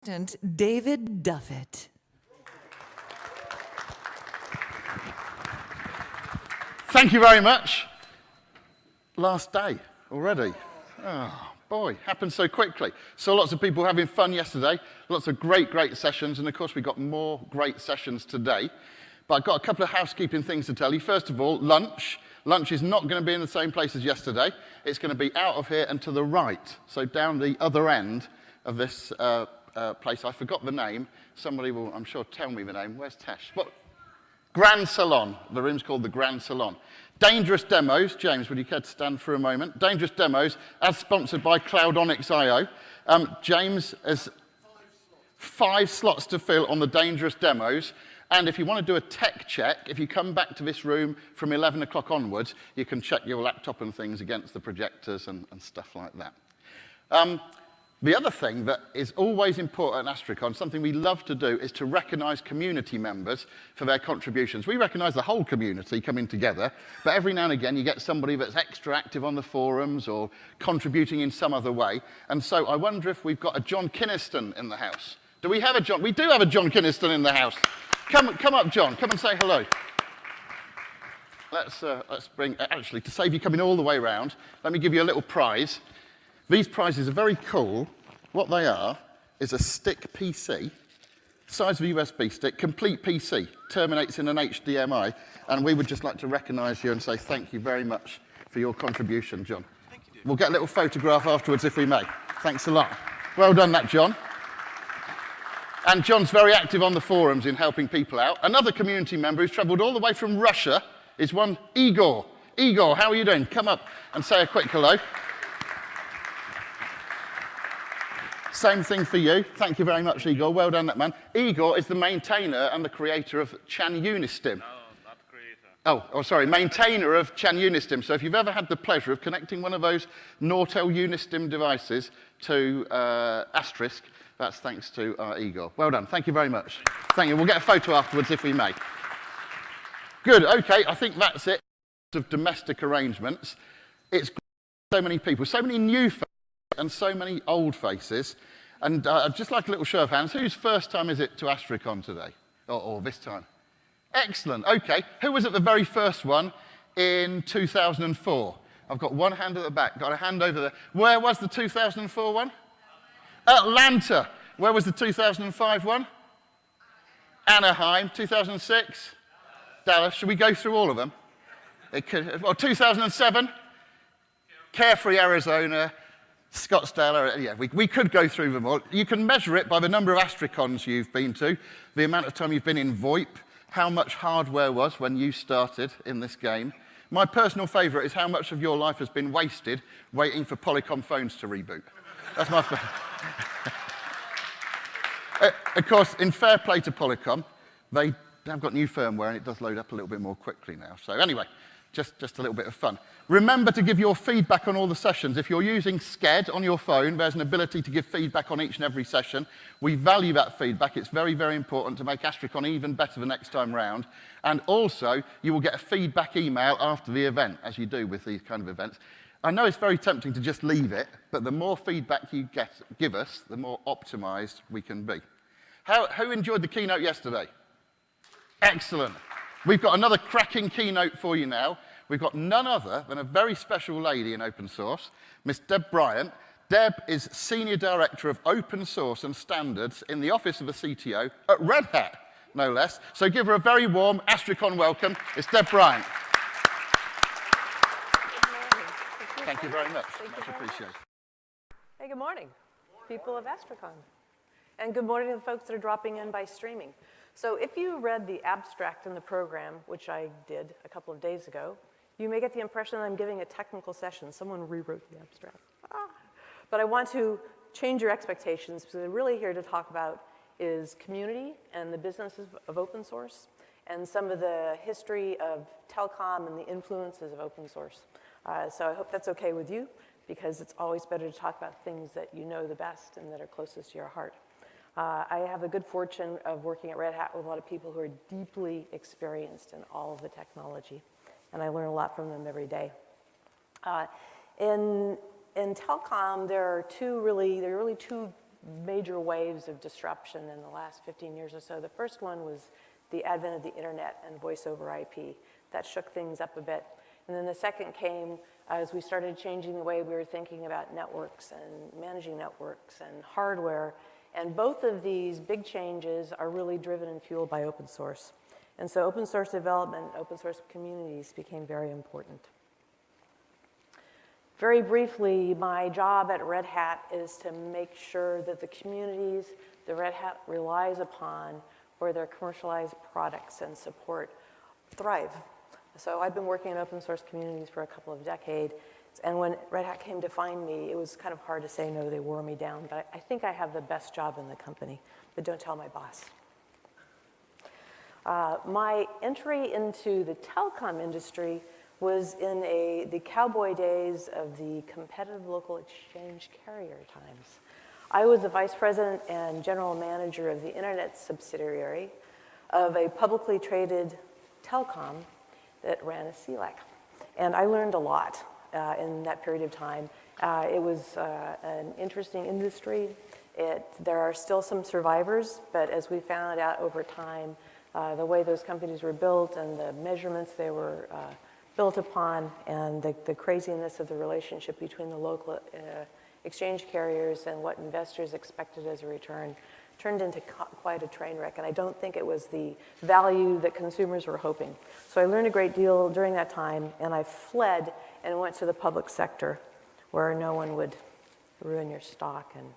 David Duffett. Thank you very much. Last day already. Oh, boy, happened so quickly. Saw lots of people having fun yesterday, lots of great sessions, and of course we've got more great sessions today. But I've got a couple of housekeeping things to tell you. First of all, lunch. Lunch is not going to be in the same place as yesterday. It's going to be out of here and to the right, so down the other end of this place. I forgot the name. Somebody will, I'm sure, tell me the name. Where's Tesh? What? Grand Salon. The room's called the Grand Salon. Dangerous Demos. James, would you care to stand for a moment? Dangerous Demos, as sponsored by Cloudonix.io. James has 5 slots to fill on the Dangerous Demos. And if you want to do a tech check, if you come back to this room from 11 o'clock onwards, you can check your laptop and things against the projectors and stuff like that. The other thing that is always important at AstriCon, something we love to do, is to recognize community members for their contributions. We recognize the whole community coming together, but every now and again you get somebody that's extra active on the forums or contributing in some other way. And so I wonder if we've got a John Kinniston in the house. Do we have a John? We do have a John Kinniston in the house. Come up, John. Come and say hello. Let's bring, actually, to save you coming all the way around, let me give you a little prize. These prizes are very cool. What they are is a stick PC, size of a USB stick, complete PC, terminates in an HDMI, and we would just like to recognize you and say thank you very much for your contribution, John. Thank you, David. We'll get a little photograph afterwards if we may. Thanks a lot. Well done, that, John. And John's very active on the forums in helping people out. Another community member who's traveled all the way from Russia is one Igor. Igor, how are you doing? Come up and say a quick hello. Same thing for you. Thank you very much, Igor. Well done, that man. Igor is the maintainer and the creator of Chan Unistim. No, not creator. Oh, sorry, maintainer of Chan Unistim. So if you've ever had the pleasure of connecting one of those Nortel Unistim devices to Asterisk, that's thanks to Igor. Well done. Thank you very much. Thank you. We'll get a photo afterwards if we may. Good. OK, I think that's it. Of domestic arrangements. It's so many people, so many new faces and so many old faces. And I'd just like a little show of hands. Whose first time is it to AstriCon today? Or this time? Excellent. OK. Who was at the very first one in 2004? I've got one hand at the back. Got a hand over there. Where was the 2004 one? Atlanta. Where was the 2005 one? Anaheim. 2006? Dallas. Should we go through all of them? Well, 2007? Carefree, Arizona. Scottsdale. Yeah, we could go through them all. You can measure it by the number of AstriCons you've been to, the amount of time you've been in VoIP, how much hardware was when you started in this game. My personal favourite is how much of your life has been wasted waiting for Telecom phones to reboot. That's my favourite. Of course, in fair play to Telecom, they have got new firmware and it does load up a little bit more quickly now. So anyway, just a little bit of fun. Remember to give your feedback on all the sessions. If you're using Sked on your phone, there's an ability to give feedback on each and every session. We value that feedback. It's very, very important to make AstriCon even better the next time round. And also, you will get a feedback email after the event, as you do with these kind of events. I know it's very tempting to just leave it, but the more feedback you give us, the more optimized we can be. Who enjoyed the keynote yesterday? Excellent. We've got another cracking keynote for you now. We've got none other than a very special lady in open source, Miss Deb Bryant. Deb is Senior Director of Open Source and Standards in the Office of the CTO at Red Hat, no less. So give her a very warm AstriCon welcome. It's Deb Bryant. Thank you very much. Much appreciated. Hey, good morning, people of AstriCon. And good morning to the folks that are dropping in by streaming. So if you read the abstract in the program, which I did a couple of days ago, you may get the impression that I'm giving a technical session. Someone rewrote the abstract. But I want to change your expectations because what I'm really here to talk about is community and the businesses of open source and some of the history of telecom and the influences of open source. So I hope that's okay with you because it's always better to talk about things that you know the best and that are closest to your heart. I have the good fortune of working at Red Hat with a lot of people who are deeply experienced in all of the technology, and I learn a lot from them every day. In telecom, there are really two major waves of disruption in the last 15 years or so. The first one was the advent of the internet and voice over IP. That shook things up a bit. And then the second came as we started changing the way we were thinking about networks and managing networks and hardware. And both of these big changes are really driven and fueled by open source. And so open source development, open source communities became very important. Very briefly, my job at Red Hat is to make sure that the communities that Red Hat relies upon for their commercialized products and support thrive. So I've been working in open source communities for a couple of decades, and when Red Hat came to find me, it was kind of hard to say no. They wore me down, but I think I have the best job in the company, but don't tell my boss. My entry into the telecom industry was in the cowboy days of the competitive local exchange carrier times. I was the vice president and general manager of the internet subsidiary of a publicly traded telecom that ran a CLEC. And I learned a lot in that period of time. It was an interesting industry. There are still some survivors, but as we found out over time, the way those companies were built and the measurements they were built upon and the craziness of the relationship between the local exchange carriers and what investors expected as a return turned into quite a train wreck, and I don't think it was the value that consumers were hoping. So I learned a great deal during that time, and I fled and went to the public sector where no one would ruin your stock and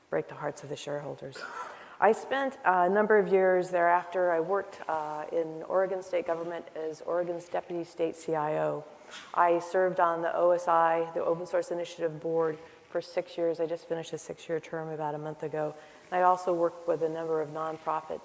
break the hearts of the shareholders. I spent a number of years thereafter. I worked in Oregon state government as Oregon's deputy state CIO. I served on the OSI, the Open Source Initiative Board, for 6 years. I just finished a 6-year term about a month ago. I also work with a number of nonprofit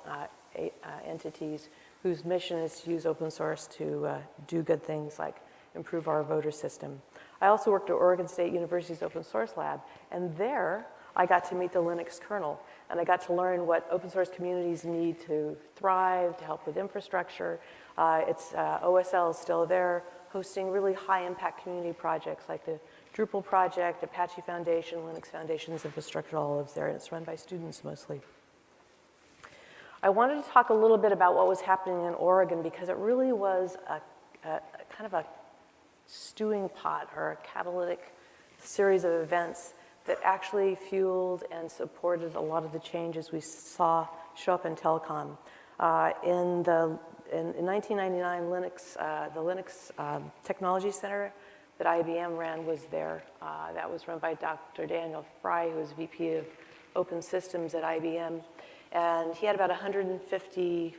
entities whose mission is to use open source to do good things like improve our voter system. I also worked at Oregon State University's Open Source Lab, and there I got to meet the Linux kernel, and I got to learn what open source communities need to thrive, to help with infrastructure. OSL is still there, hosting really high impact community projects like the Drupal project, Apache Foundation, Linux Foundation's infrastructure, all lives there, and it's run by students mostly. I wanted to talk a little bit about what was happening in Oregon because it really was a kind of a stewing pot or a catalytic series of events that actually fueled and supported a lot of the changes we saw show up in telecom. In 1999, the Linux Technology Center that IBM ran was there. That was run by Dr. Daniel Fry, who was VP of Open Systems at IBM. And he had about 150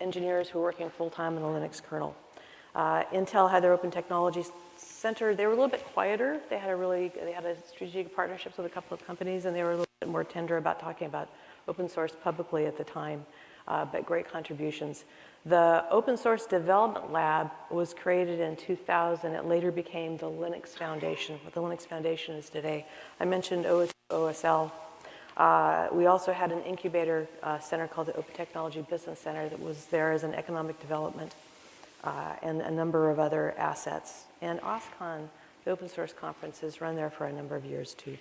engineers who were working full-time on the Linux kernel. Intel had their Open Technology Center. They were a little bit quieter. They had a strategic partnerships with a couple of companies, and they were a little bit more tender about talking about open source publicly at the time, but great contributions. The Open Source Development Lab was created in 2000. It later became the Linux Foundation, what the Linux Foundation is today. I mentioned OSL. We also had an incubator center called the Open Technology Business Center that was there as an economic development and a number of other assets. And AstriCon, the open source conference, has run there for a number of years too.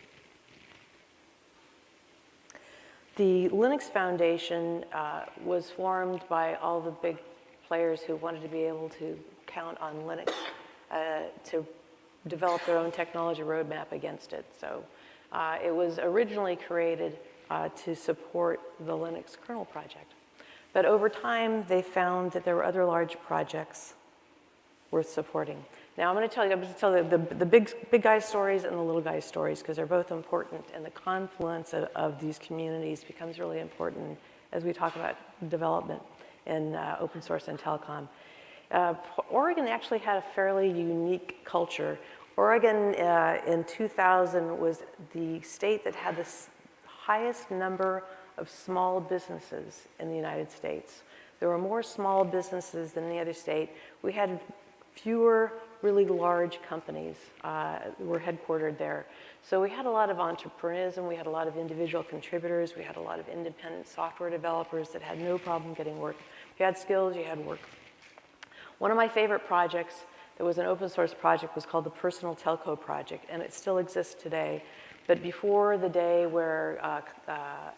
The Linux Foundation was formed by all the big players who wanted to be able to count on Linux to develop their own technology roadmap against it. So it was originally created to support the Linux kernel project. But over time, they found that there were other large projects worth supporting. Now I'm going to tell you the big guy stories and the little guy stories because they're both important, and the confluence of these communities becomes really important as we talk about development in open source and telecom. Oregon actually had a fairly unique culture. Oregon in 2000 was the state that had the highest number of small businesses in the United States. There were more small businesses than any other state. We had fewer really large companies were headquartered there. So we had a lot of entrepreneurism, we had a lot of individual contributors, we had a lot of independent software developers that had no problem getting work. If you had skills, you had work. One of my favorite projects that was an open source project was called the Personal Telco Project, and it still exists today, But before the day where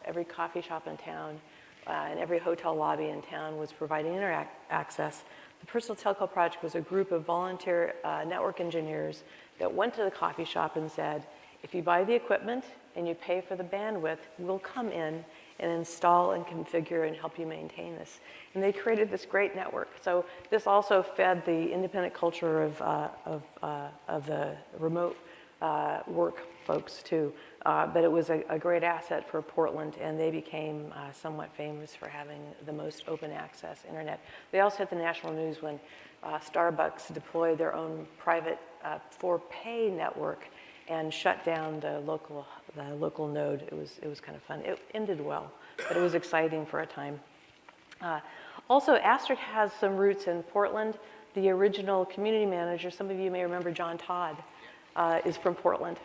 every coffee shop in town and every hotel lobby in town was providing internet access, the Personal Telco Project was a group of volunteer network engineers that went to the coffee shop and said, if you buy the equipment and you pay for the bandwidth, we'll come in and install and configure and help you maintain this. And they created this great network. So this also fed the independent culture of the remote work folks too. But it was a great asset for Portland, and they became somewhat famous for having the most open access internet. They also hit the national news when Starbucks deployed their own private for-pay network and shut down the local node. It was kind of fun. It ended well, but it was exciting for a time. Also, Asterisk has some roots in Portland. The original community manager, some of you may remember John Todd, is from Portland.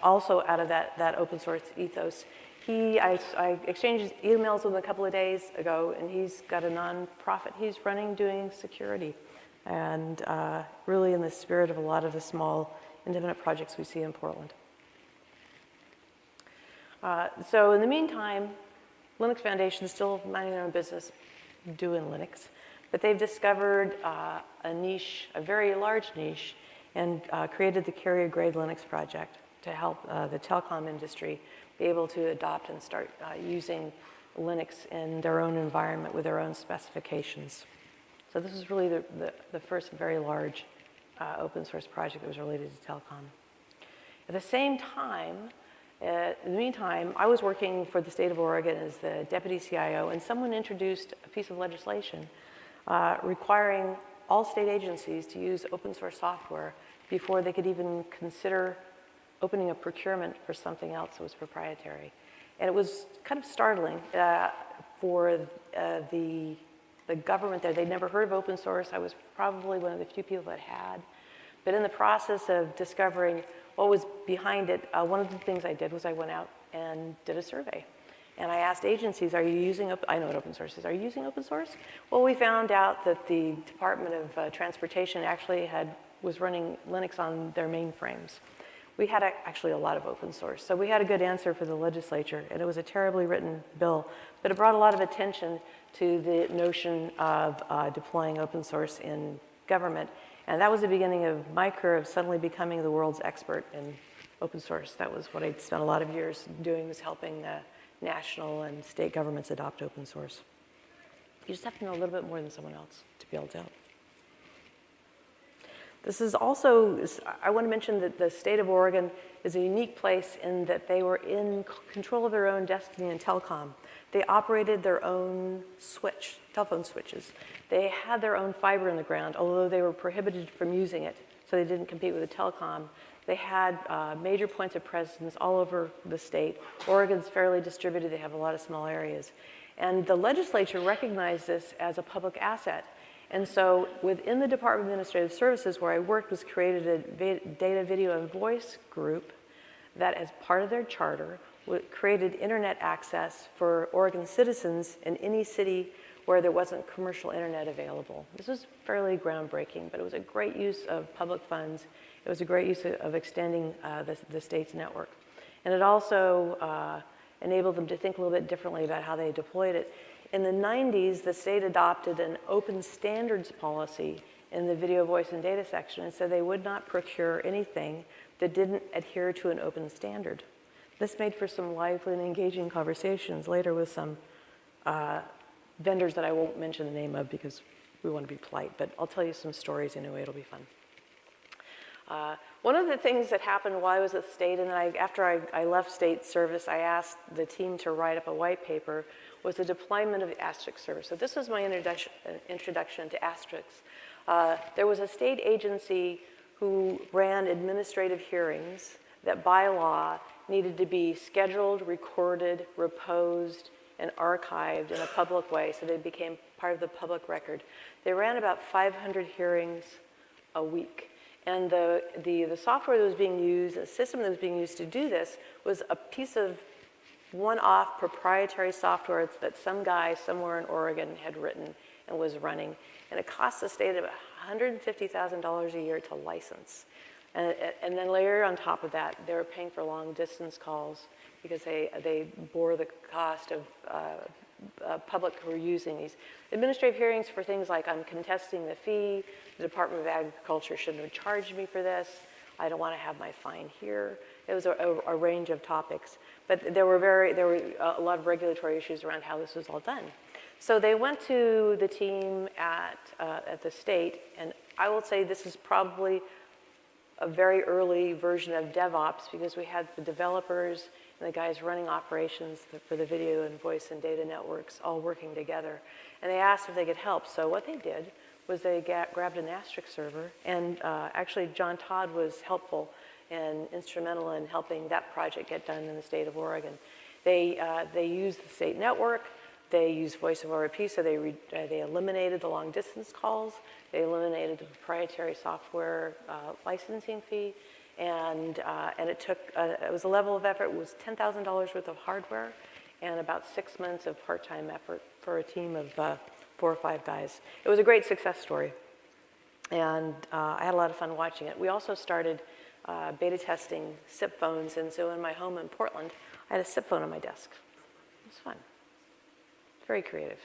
Also out of that open source ethos. I exchanged emails with him a couple of days ago, and he's got a nonprofit he's running doing security. And really in the spirit of a lot of the small independent projects we see in Portland. So in the meantime, Linux Foundation is still minding their own business doing Linux, but they've discovered a niche, a very large niche, and created the carrier grade Linux project to help the telecom industry be able to adopt and start using Linux in their own environment with their own specifications. So this is really the first very large open source project that was related to telecom. At the same time, in the meantime, I was working for the state of Oregon as the deputy CIO, and someone introduced a piece of legislation requiring all state agencies to use open source software before they could even consider opening a procurement for something else that was proprietary. And it was kind of startling for the government there. They'd never heard of open source. I was probably one of the few people that had. But in the process of discovering what was behind it, one of the things I did was I went out and did a survey. And I asked agencies, are you using, I know what open source is, are you using open source? Well, we found out that the Department of Transportation actually was running Linux on their mainframes. We had actually a lot of open source. So we had a good answer for the legislature, and it was a terribly written bill, but it brought a lot of attention to the notion of deploying open source in government. And that was the beginning of my career of suddenly becoming the world's expert in open source. That was what I'd spent a lot of years doing, was helping national and state governments adopt open source. You just have to know a little bit more than someone else to be able to help. This is also, I want to mention that the state of Oregon is a unique place in that they were in control of their own destiny in telecom. They operated their own telephone switches. They had their own fiber in the ground, although they were prohibited from using it, so they didn't compete with the telecom. They had major points of presence all over the state. Oregon's fairly distributed. They have a lot of small areas. And the legislature recognized this as a public asset. And so within the Department of Administrative Services, where I worked, was created a data, video, and voice group that, as part of their charter, created internet access for Oregon citizens in any city where there wasn't commercial internet available. This was fairly groundbreaking, but it was a great use of public funds. It was a great use of extending the state's network. And it also enabled them to think a little bit differently about how they deployed it. In the 90s, the state adopted an open standards policy in the video, voice, and data section, and said they would not procure anything that didn't adhere to an open standard. This made for some lively and engaging conversations later with some vendors that I won't mention the name of because we want to be polite, but I'll tell you some stories anyway, it'll be fun. One of the things that happened while I was at the state, and then after I left state service, I asked the team to write up a white paper, was the deployment of the Asterisk service. So this was my introduction to Asterisk. There was a state agency who ran administrative hearings that by law needed to be scheduled, recorded, reposed, and archived in a public way, so they became part of the public record. They ran about 500 hearings a week. And the software that was being used, the system that was being used to do this, was a piece of one-off proprietary software that some guy somewhere in Oregon had written and was running. And it cost the state about $150,000 a year to license. And then layer on top of that, they were paying for long distance calls because they bore the cost of public who were using these. Administrative hearings for things like I'm contesting the fee, the Department of Agriculture shouldn't have charged me for this, I don't want to have my fine here. It was a range of topics. But there were a lot of regulatory issues around how this was all done. So they went to the team at the state, and I will say this is probably a very early version of DevOps because we had the developers and the guys running operations for the video and voice and data networks all working together. And they asked if they could help. So what they did was they grabbed an Asterisk server, and actually John Todd was helpful and instrumental in helping that project get done in the state of Oregon. They used the state network, they used voice over IP, so they eliminated the long distance calls, they eliminated the proprietary software licensing fee, and it took, it was a level of effort, it was $10,000 worth of hardware and about 6 months of part-time effort for a team of 4 or 5 guys. It was a great success story, and I had a lot of fun watching it. We also started beta testing SIP phones, and so in my home in Portland, I had a SIP phone on my desk. It was fun. Very creative.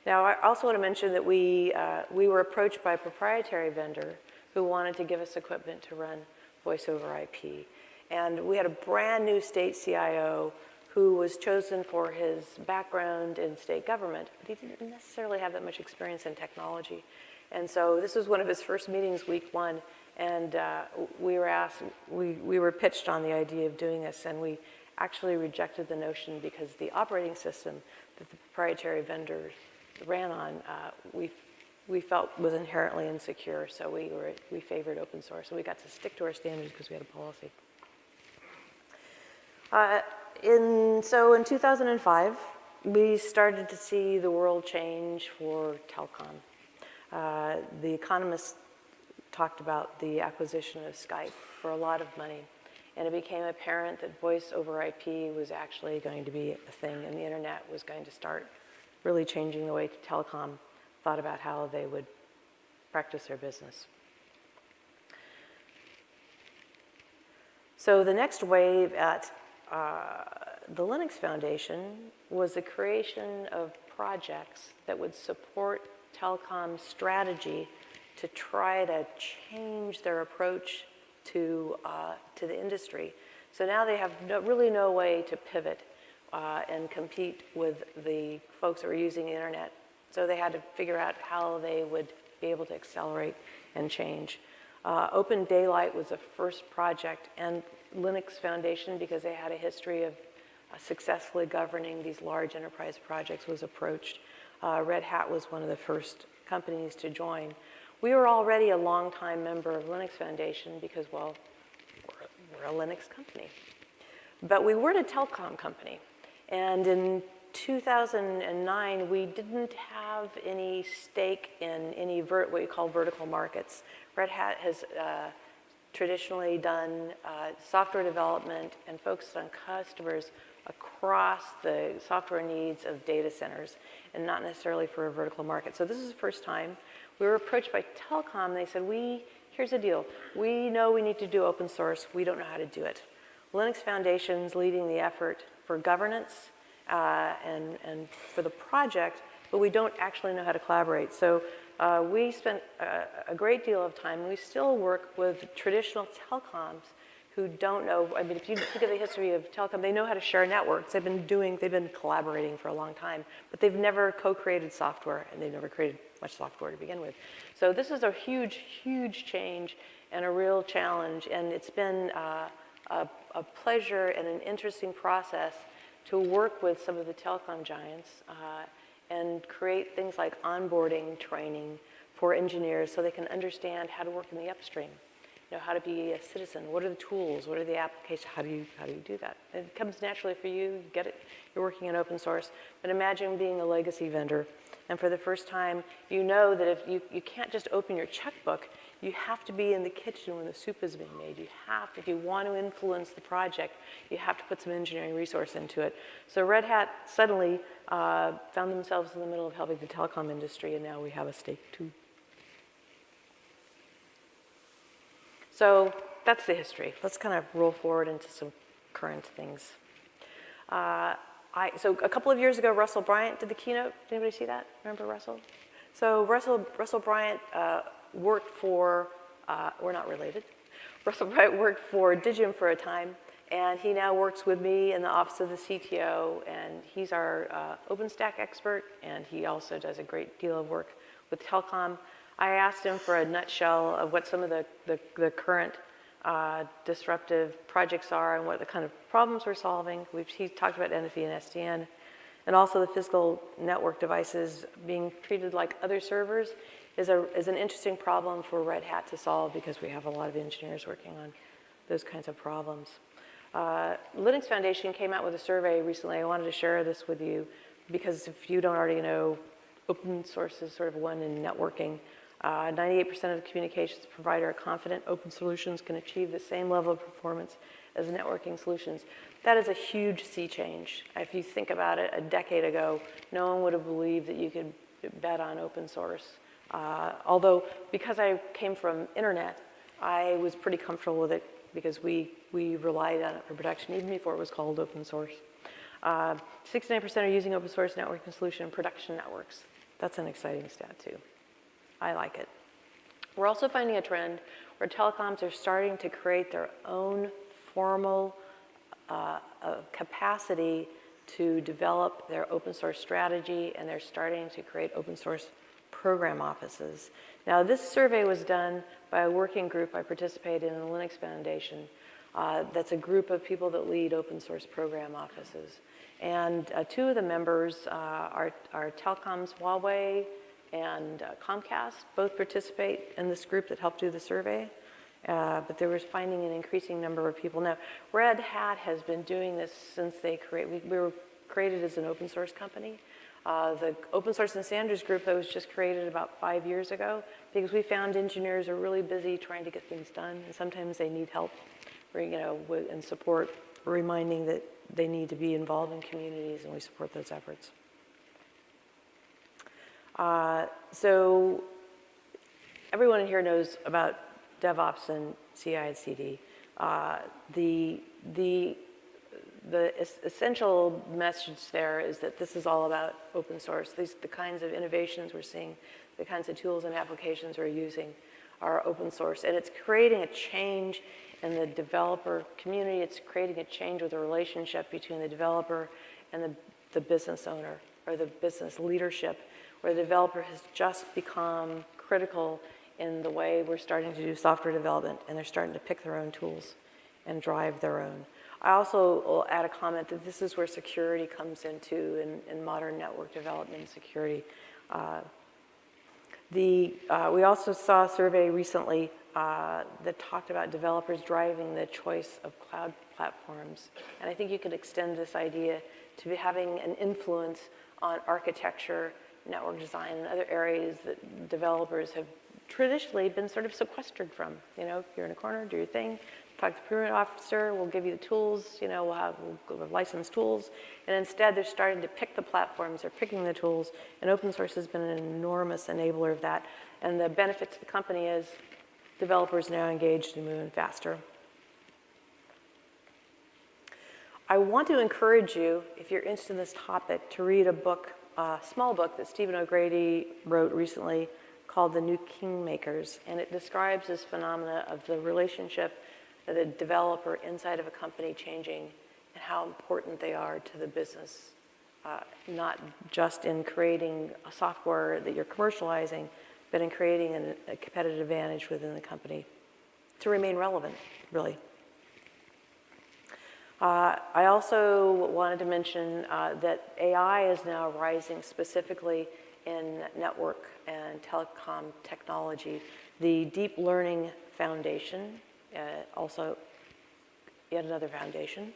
Now, I also want to mention that we were approached by a proprietary vendor who wanted to give us equipment to run voice over IP. And we had a brand new state CIO who was chosen for his background in state government, but he didn't necessarily have that much experience in technology. And so this was one of his first meetings, week 1, and we were pitched on the idea of doing this, and we actually rejected the notion because the operating system that the proprietary vendor ran on, we felt was inherently insecure, so we favored open source, and we got to stick to our standards because we had a policy. So in 2005, we started to see the world change for telecom. The Economist talked about the acquisition of Skype for a lot of money, and it became apparent that voice over IP was actually going to be a thing, and the internet was going to start really changing the way telecom thought about how they would practice their business. So the next wave at the Linux Foundation was the creation of projects that would support telecom's strategy to try to change their approach to the industry. So now they have really no way to pivot and compete with the folks that were using the internet. So they had to figure out how they would be able to accelerate and change. Open Daylight was the first project, and Linux Foundation, because they had a history of successfully governing these large enterprise projects, was approached. Red Hat was one of the first companies to join. We were already a longtime member of Linux Foundation because, well, we're a Linux company. But we weren't a telecom company. And in 2009, we didn't have any stake in any what you call vertical markets. Red Hat has traditionally done software development and focused on customers across the software needs of data centers and not necessarily for a vertical market. So this is the first time. We were approached by Telecom. They said, here's the deal. We know we need to do open source. We don't know how to do it. Linux Foundation's leading the effort for governance and for the project, but we don't actually know how to collaborate. So we spent a great deal of time. We still work with traditional telecoms who don't know. I mean, if you think of the history of telecom, they know how to share networks. They've been collaborating for a long time, but they've never co-created software, and they've never created much software to begin with. So this is a huge, huge change and a real challenge, and it's been a pleasure and an interesting process to work with some of the telecom giants and create things like onboarding training for engineers so they can understand how to work in the upstream. You know, how to be a citizen, what are the tools, what are the applications, how do you do that? It comes naturally for you, you get it, you're working in open source, but imagine being a legacy vendor, and for the first time, you know that if you can't just open your checkbook, you have to be in the kitchen when the soup is being made. You have to, if you want to influence the project, you have to put some engineering resource into it. So Red Hat suddenly found themselves in the middle of helping the telecom industry, and now we have a stake too. So that's the history. Let's kind of roll forward into some current things. So a couple of years ago, Russell Bryant did the keynote. Did anybody see that? Remember Russell? So Russell Bryant worked for, we're not related. Russell Bryant worked for Digium for a time, and he now works with me in the office of the CTO, and he's our OpenStack expert, and he also does a great deal of work with Telecom. I asked him for a nutshell of what some of the current disruptive projects are and what the kind of problems we're solving. He talked about NFV and SDN, and also the physical network devices being treated like other servers is an interesting problem for Red Hat to solve because we have a lot of engineers working on those kinds of problems. Linux Foundation came out with a survey recently. I wanted to share this with you because if you don't already know, open source is sort of one in networking. 98% of the communications provider are confident open solutions can achieve the same level of performance as networking solutions. That is a huge sea change. If you think about it, a decade ago, no one would have believed that you could bet on open source. Although, because I came from internet, I was pretty comfortable with it because we relied on it for production even before it was called open source. 69% are using open source networking solution in production networks. That's an exciting stat too. I like it. We're also finding a trend where telecoms are starting to create their own formal capacity to develop their open source strategy, and they're starting to create open source program offices. Now, this survey was done by a working group I participated in the Linux Foundation. That's a group of people that lead open source program offices. And two of the members are Telecoms, Huawei, and Comcast both participate in this group that helped do the survey, but they were finding an increasing number of people. Now, Red Hat has been doing this since we were created as an open source company. The open source and standards group that was just created about 5 years ago because we found engineers are really busy trying to get things done, and sometimes they need help, and support, reminding that they need to be involved in communities, and we support those efforts. So everyone in here knows about DevOps and CI and CD. The essential message there is that this is all about open source. The kinds of innovations we're seeing, the kinds of tools and applications we're using are open source. And it's creating a change in the developer community. It's creating a change with the relationship between the developer and the business owner or the business leadership, where the developer has just become critical in the way we're starting to do software development, and they're starting to pick their own tools and drive their own. I also will add a comment that this is where security comes into in modern network development and security. We also saw a survey recently that talked about developers driving the choice of cloud platforms. And I think you could extend this idea to be having an influence on architecture, network design, and other areas that developers have traditionally been sort of sequestered from. You're in a corner, do your thing, talk to the procurement officer, we'll give you the tools, we'll have licensed tools. And instead, they're starting to pick the platforms, they're picking the tools, and open source has been an enormous enabler of that. And the benefit to the company is developers now engaged and moving faster. I want to encourage you, if you're interested in this topic, to read a book, a small book that Stephen O'Grady wrote recently called The New Kingmakers, and it describes this phenomena of the relationship of the developer inside of a company changing and how important they are to the business, not just in creating a software that you're commercializing, but in creating a competitive advantage within the company to remain relevant, really. I also wanted to mention that AI is now rising specifically in network and telecom technology. The Deep Learning Foundation, also yet another foundation,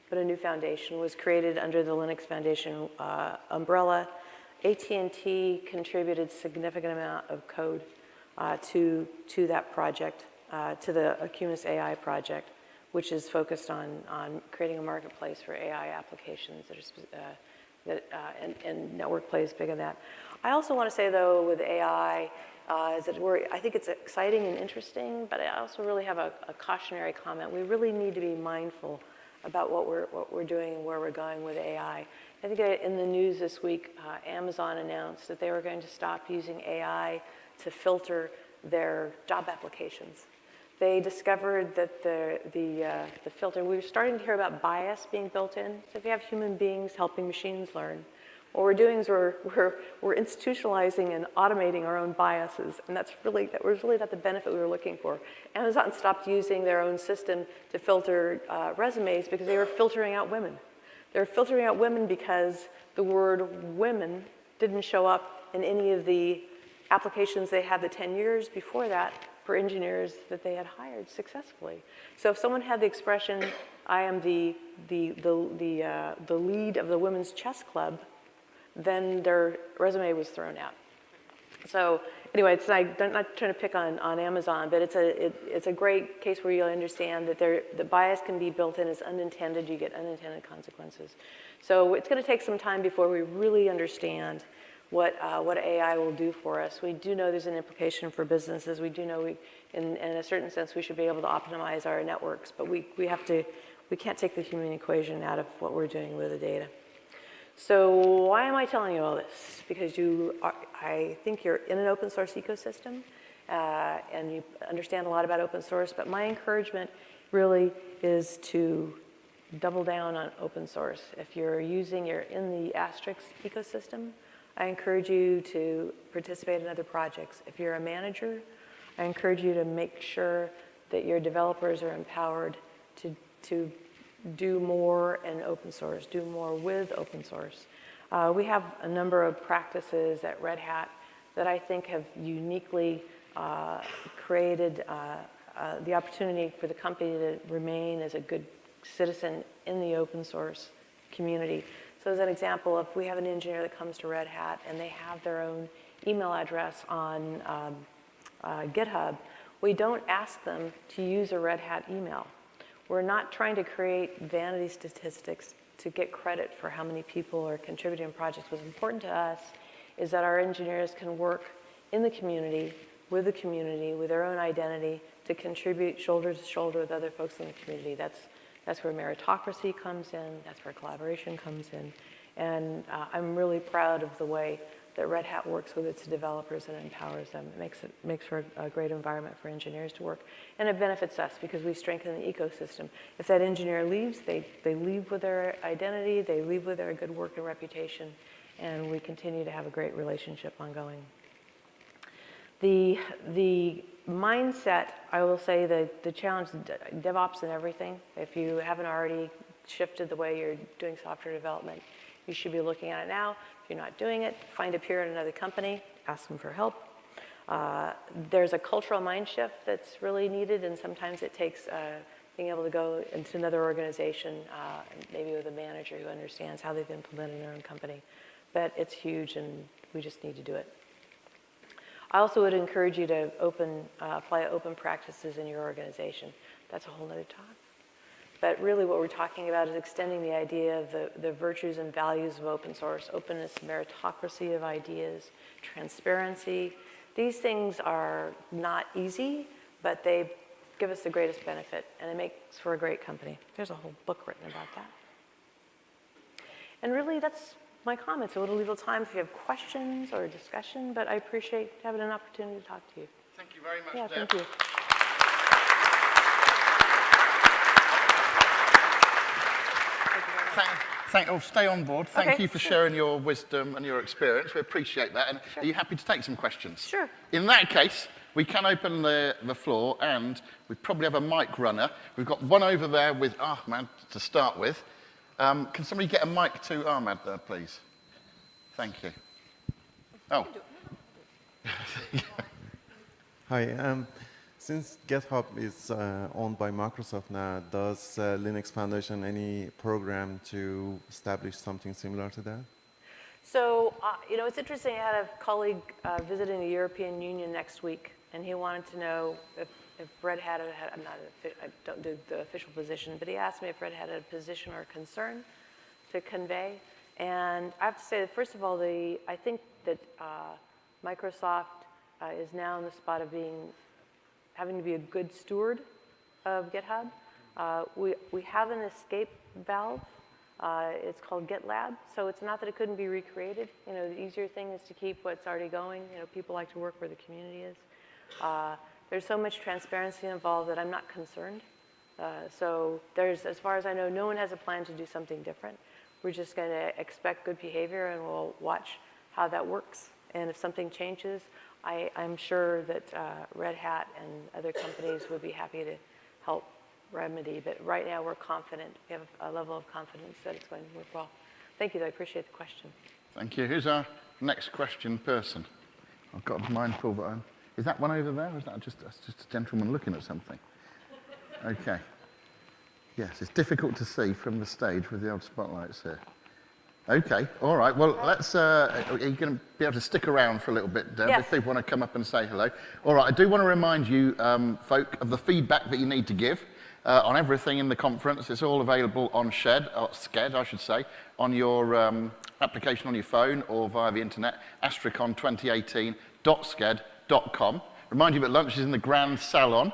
but a new foundation was created under the Linux Foundation umbrella. AT&T contributed significant amount of code to that project, to the Acumis AI project, which is focused on creating a marketplace for AI applications and network plays big in that. I also want to say, though, with AI, is that I think it's exciting and interesting, but I also really have a cautionary comment. We really need to be mindful about what we're doing and where we're going with AI. I think in the news this week, Amazon announced that they were going to stop using AI to filter their job applications. They discovered that the filter, we were starting to hear about bias being built in. So if you have human beings helping machines learn, what we're doing is we're institutionalizing and automating our own biases, and that was really not the benefit we were looking for. Amazon stopped using their own system to filter resumes because they were filtering out women. They were filtering out women because the word women didn't show up in any of the applications they had the 10 years before that for engineers that they had hired successfully. So if someone had the expression, I am the lead of the women's chess club, then their resume was thrown out. So anyway, I'm not trying to pick on Amazon, but it's a great case where you'll understand that the bias can be built in as unintended. You get unintended consequences. So it's going to take some time before we really understand what AI will do for us. We do know there's an implication for businesses. We do know in a certain sense, we should be able to optimize our networks, but we can't take the human equation out of what we're doing with the data. So why am I telling you all this? Because I think you're in an open source ecosystem, and you understand a lot about open source, but my encouragement really is to double down on open source. If you're in the Asterisk ecosystem, I encourage you to participate in other projects. If you're a manager, I encourage you to make sure that your developers are empowered to do more in open source, do more with open source. We have a number of practices at Red Hat that I think have uniquely created the opportunity for the company to remain as a good citizen in the open source community. So as an example, if we have an engineer that comes to Red Hat and they have their own email address on GitHub, we don't ask them to use a Red Hat email. We're not trying to create vanity statistics to get credit for how many people are contributing in projects. What's important to us is that our engineers can work in the community, with their own identity, to contribute shoulder to shoulder with other folks in the community. That's where meritocracy comes in, that's where collaboration comes in. And I'm really proud of the way that Red Hat works with its developers and empowers them. It makes for a great environment for engineers to work. And it benefits us because we strengthen the ecosystem. If that engineer leaves, they leave with their identity, they leave with their good work and reputation, and we continue to have a great relationship ongoing. The mindset, I will say the challenge, DevOps and everything, if you haven't already shifted the way you're doing software development, you should be looking at it now. If you're not doing it, find a peer in another company, ask them for help. There's a cultural mind shift that's really needed, and sometimes it takes being able to go into another organization, maybe with a manager who understands how they've implemented their own company. But it's huge, and we just need to do it. I also would encourage you to apply open practices in your organization. That's a whole other talk. But really what we're talking about is extending the idea of the virtues and values of open source, openness, meritocracy of ideas, transparency. These things are not easy, but they give us the greatest benefit, and it makes for a great company. There's a whole book written about that. And really, that's my comments. A little time if you have questions or discussion, but I appreciate having an opportunity to talk to you. Thank you very much, Yeah, Deb. thank you. Stay on board. Thank you for sure. sharing your wisdom and your experience. We appreciate that. And Sure. are you happy to take some questions? Sure. In that case, we can open the floor, and we probably have a mic runner. We've got one over there with Ahmad to start with. Can somebody get a mic to Ahmad there, please? Thank you. Oh. Hi. Since GitHub is owned by Microsoft now, does Linux Foundation any program to establish something similar to that? So, it's interesting. I had a colleague visiting the European Union next week, and he wanted to know if Red Hat had, I don't do the official position, but he asked me if Red Hat had a position or a concern to convey. And I have to say that, first of all, I think that Microsoft is now in the spot of having to be a good steward of GitHub. We have an escape valve. It's called GitLab, so it's not that it couldn't be recreated. The easier thing is to keep what's already going. People like to work where the community is. There's so much transparency involved that I'm not concerned. So as far as I know, no one has a plan to do something different. We're just going to expect good behavior, and we'll watch how that works. And if something changes, I'm sure that Red Hat and other companies would be happy to help remedy. But right now, we're confident. We have a level of confidence that it's going to work well. Thank you, though. I appreciate the question. Thank you. Who's our next question person? I've got to be mindful that is that one over there, or is that just a gentleman looking at something? Okay. Yes, it's difficult to see from the stage with the old spotlights here. Okay, all right. Well, let's. Are you going to be able to stick around for a little bit, Deb, yes. if people want to come up and say hello? All right. I do want to remind you, folk, of the feedback that you need to give on everything in the conference. It's all available on Sked, I should say, on your application on your phone or via the internet. AstriCon2018.sked.com. Remind you that lunch is in the Grand Salon.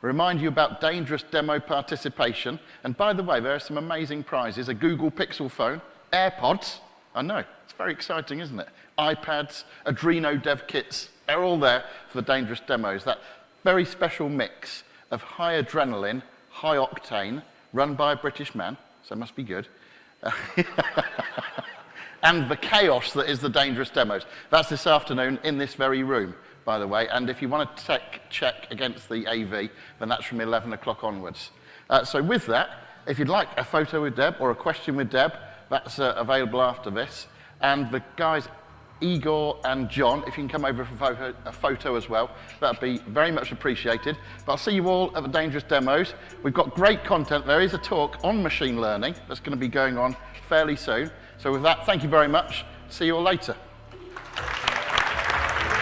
Remind you about dangerous demo participation. And by the way, there are some amazing prizes: a Google Pixel phone, AirPods. I know, it's very exciting, isn't it? iPads, Adreno dev kits, they're all there for the dangerous demos. That very special mix of high adrenaline, high octane, run by a British man, so it must be good, and the chaos that is the dangerous demos. That's this afternoon in this very room, by the way, and if you want to check against the AV, then that's from 11 o'clock onwards. So with that, if you'd like a photo with Deb or a question with Deb, that's available after this. And the guys, Igor and John, if you can come over for a photo as well, that'd be very much appreciated. But I'll see you all at the Dangerous Demos. We've got great content. There is a talk on machine learning that's going to be going on fairly soon. So with that, thank you very much. See you all later.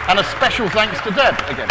And a special thanks to Deb again.